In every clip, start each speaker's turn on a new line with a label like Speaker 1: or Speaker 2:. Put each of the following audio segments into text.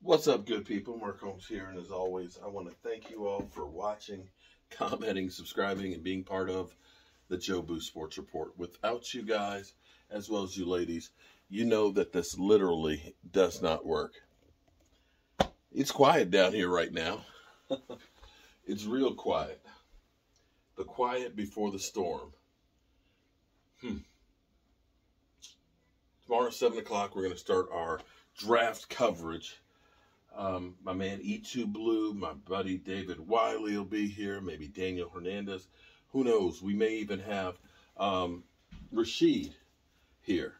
Speaker 1: What's up, good people? Mark Holmes here, and as always, I want to thank you all for watching, commenting, subscribing, and being part of the Joe Boo Sports Report. Without you guys, as well as you ladies, you know that this literally does not work. It's quiet down here right now. It's real quiet. The quiet before the storm. Tomorrow at 7 o'clock, we're going to start our draft coverage. My man E2 Blue, my buddy David Wiley will be here, maybe Daniel Hernandez. Who knows? We may even have Rashid here.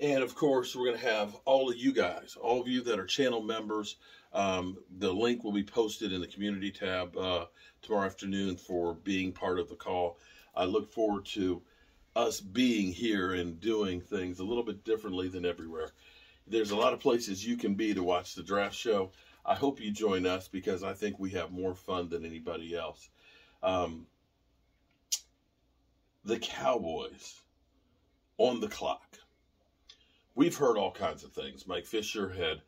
Speaker 1: And, of course, we're going to have all of you guys, all of you that are channel members. The link will be posted in the community tab tomorrow afternoon for being part of the call. I look forward to us being here and doing things a little bit differently than everywhere. There's a lot of places you can be to watch the draft show. I hope you join us because I think we have more fun than anybody else. The Cowboys on the clock. We've heard all kinds of things. Mike Fisher had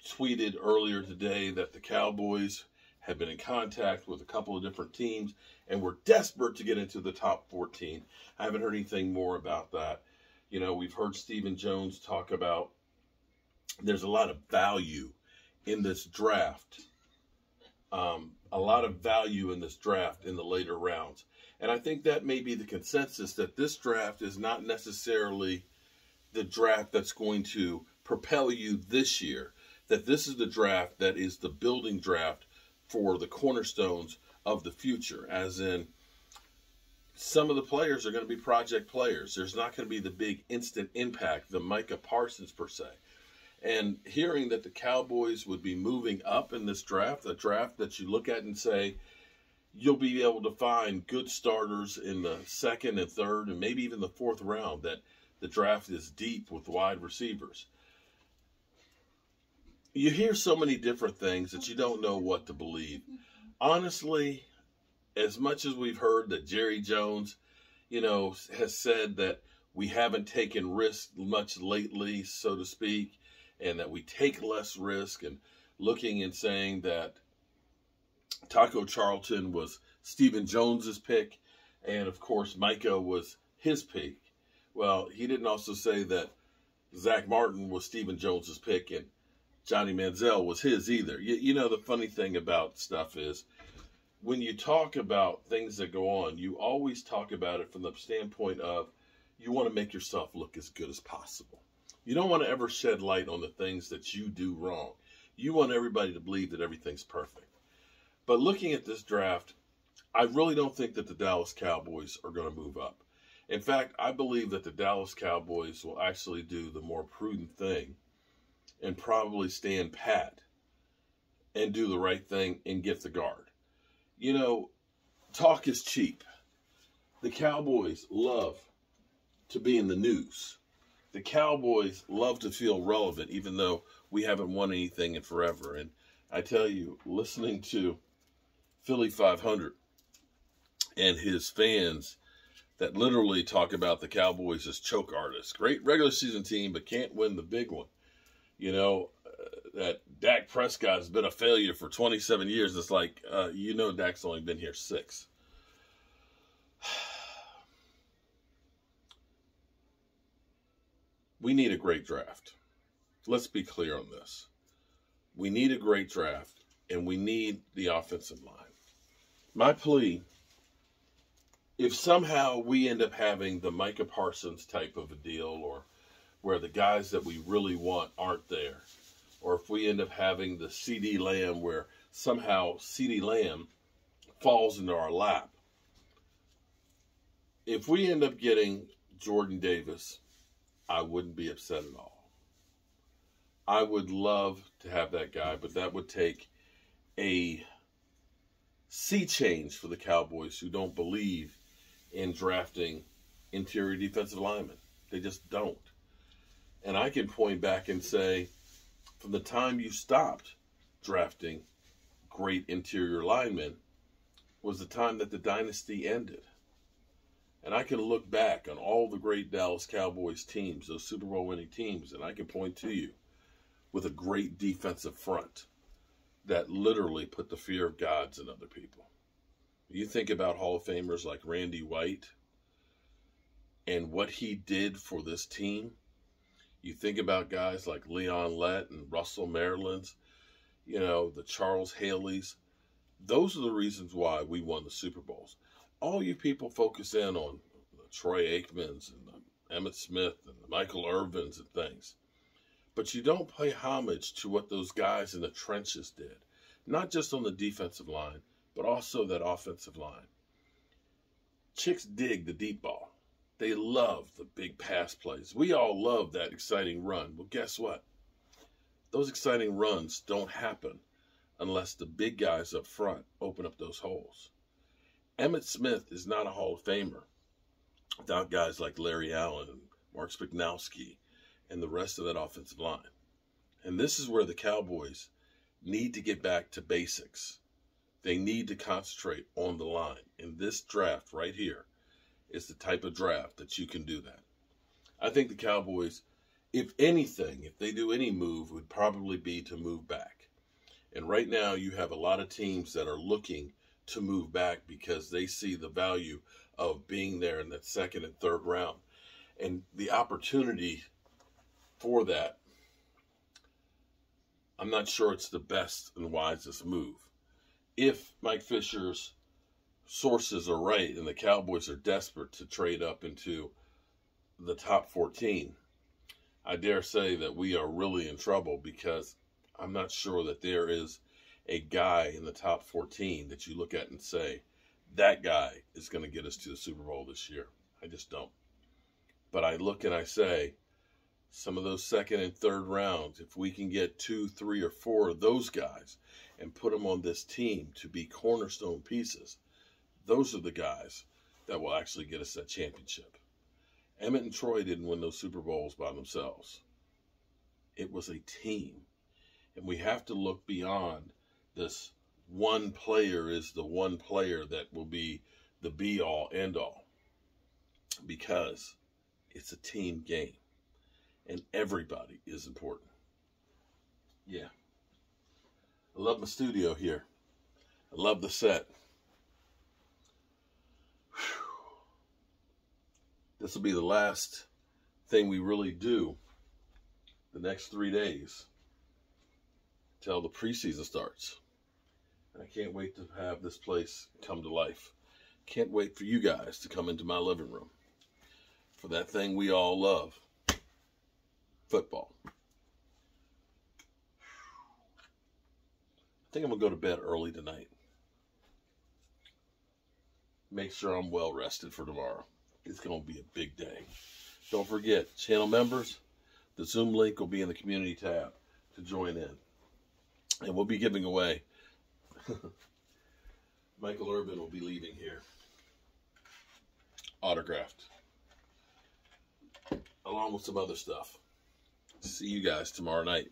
Speaker 1: tweeted earlier today that the Cowboys had been in contact with a couple of different teams and were desperate to get into the top 14. I haven't heard anything more about that. You know, we've heard Stephen Jones talk about there's a lot of value in this draft. A lot of value in this draft in the later rounds. And I think that may be the consensus, that this draft is not necessarily the draft that's going to propel you this year. That this is the draft that is the building draft for the cornerstones of the future. As in, some of the players are going to be project players. There's not going to be the big instant impact, the Micah Parsons per se. And hearing that the Cowboys would be moving up in this draft, a draft that you look at and say, you'll be able to find good starters in the second and third and maybe even the fourth round, that the draft is deep with wide receivers. You hear so many different things that you don't know what to believe. Honestly, as much as we've heard that Jerry Jones, has said that we haven't taken risks much lately, so to speak, and that we take less risk, and looking and saying that Taco Charlton was Stephen Jones's pick, and of course Micah was his pick. Well, he didn't also say that Zach Martin was Stephen Jones's pick and Johnny Manziel was his either. You know, the funny thing about stuff is, when you talk about things that go on, you always talk about it from the standpoint of you want to make yourself look as good as possible. You don't want to ever shed light on the things that you do wrong. You want everybody to believe that everything's perfect. But looking at this draft, I really don't think that the Dallas Cowboys are going to move up. In fact, I believe that the Dallas Cowboys will actually do the more prudent thing and probably stand pat and do the right thing and get the guard. You know, talk is cheap. The Cowboys love to be in the news. The Cowboys love to feel relevant, even though we haven't won anything in forever. And I tell you, listening to Philly 500 and his fans that literally talk about the Cowboys as choke artists. Great regular season team, but can't win the big one. You know, that Dak Prescott has been a failure for 27 years. It's like, Dak's only been here 6. We need a great draft. Let's be clear on this. We need a great draft, and we need the offensive line. My plea, if somehow we end up having the Micah Parsons type of a deal, or where the guys that we really want aren't there, or if we end up having the CD Lamb where somehow CD Lamb falls into our lap, if we end up getting Jordan Davis, I wouldn't be upset at all. I would love to have that guy, but that would take a sea change for the Cowboys, who don't believe in drafting interior defensive linemen. They just don't. And I can point back and say, from the time you stopped drafting great interior linemen was the time that the dynasty ended. And I can look back on all the great Dallas Cowboys teams, those Super Bowl winning teams, and I can point to you with a great defensive front that literally put the fear of gods in other people. You think about Hall of Famers like Randy White and what he did for this team. You think about guys like Leon Lett and Russell Maryland's, the Charles Haley's. Those are the reasons why we won the Super Bowls. All you people focus in on the Troy Aikmans and the Emmitt Smith and the Michael Irvins and things. But you don't pay homage to what those guys in the trenches did. Not just on the defensive line, but also that offensive line. Chicks dig the deep ball. They love the big pass plays. We all love that exciting run. Well, guess what? Those exciting runs don't happen unless the big guys up front open up those holes. Emmitt Smith is not a Hall of Famer without guys like Larry Allen and Mark Spiknowski and the rest of that offensive line. And this is where the Cowboys need to get back to basics. They need to concentrate on the line. And this draft right here is the type of draft that you can do that. I think the Cowboys, if anything, if they do any move, would probably be to move back. And right now you have a lot of teams that are looking to move back because they see the value of being there in that second and third round. And the opportunity for that, I'm not sure it's the best and wisest move. If Mike Fisher's sources are right and the Cowboys are desperate to trade up into the top 14, I dare say that we are really in trouble, because I'm not sure that there is a guy in the top 14 that you look at and say, that guy is going to get us to the Super Bowl this year. I just don't. But I look and I say, some of those second and third rounds, if we can get 2, 3, or 4 of those guys and put them on this team to be cornerstone pieces, those are the guys that will actually get us that championship. Emmitt and Troy didn't win those Super Bowls by themselves. It was a team. And we have to look beyond this one player is the one player that will be the be-all, end-all. Because it's a team game. And everybody is important. Yeah. I love my studio here. I love the set. This will be the last thing we really do the next 3 days till the preseason starts. And I can't wait to have this place come to life. Can't wait for you guys to come into my living room for that thing we all love, football. I think I'm going to go to bed early tonight. Make sure I'm well rested for tomorrow. It's going to be a big day. Don't forget, channel members, the Zoom link will be in the community tab to join in. And we'll be giving away. Michael Irvin will be leaving here. Autographed. Along with some other stuff. See you guys tomorrow night.